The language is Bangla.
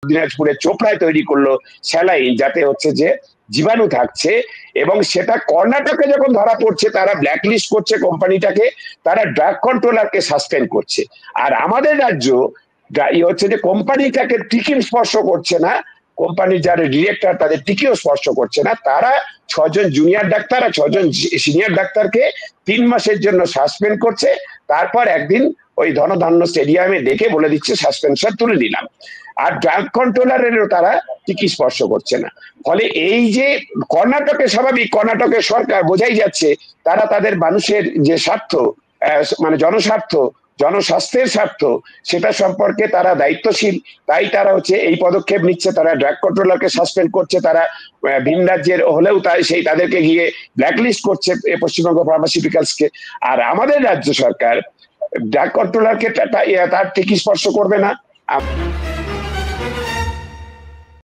দিনাজপুরে চোপড়ায় তৈরি করলো স্যালাইন, যাতে হচ্ছে যে জীবাণু থাকছে, এবং সেটা কর্ণাটকে যখন ধরা পড়ছে তারা ব্ল্যাকলিস্ট করছে কোম্পানিটাকে, তারা ড্রাগ কন্ট্রোলারকে সাসপেন্ড করছে। আর আমাদের রাজ্য হচ্ছে যে কোম্পানিটাকে টিকিও স্পর্শ করছে না, কোম্পানির যারা ডিরেক্টর তাদের টিকিও স্পর্শ করছে না, তারা 6 জন জুনিয়র ডাক্তার আর 6 জন সিনিয়র ডাক্তারকে 3 মাসের জন্য সাসপেন্ড করছে। তারপর একদিন ওই ধনধান্য স্টেডিয়ামে ডেকে বলে দিচ্ছে সাসপেনশন তুলে দিলাম। আর ড্রাগ কন্ট্রোলারেরও তারা টিকি স্পর্শ করছে না। ফলে এই যে কর্ণাটকে, স্বাভাবিক কর্ণাটকের সরকার বোঝাই যাচ্ছে তারা তাদের মানুষের যে স্বার্থ, মানে জনস্বার্থ, জনস্বাস্থ্যের স্বার্থ, সেটা সম্পর্কে তারা দায়িত্বশীল, তাই তারা হচ্ছে এই পদক্ষেপ নিচ্ছে। তারা ড্রাগ কন্ট্রোলারকে সাসপেন্ড করছে, তারা ভিন রাজ্যের হলেও তাই সেই তাদেরকে গিয়ে ব্ল্যাকলিস্ট করছে পশ্চিমবঙ্গ ফার্মাসিউটিক্যালসকে। আর আমাদের রাজ্য সরকার ড্রাগ কন্ট্রোলারকে তার টিকি স্পর্শ করবে না।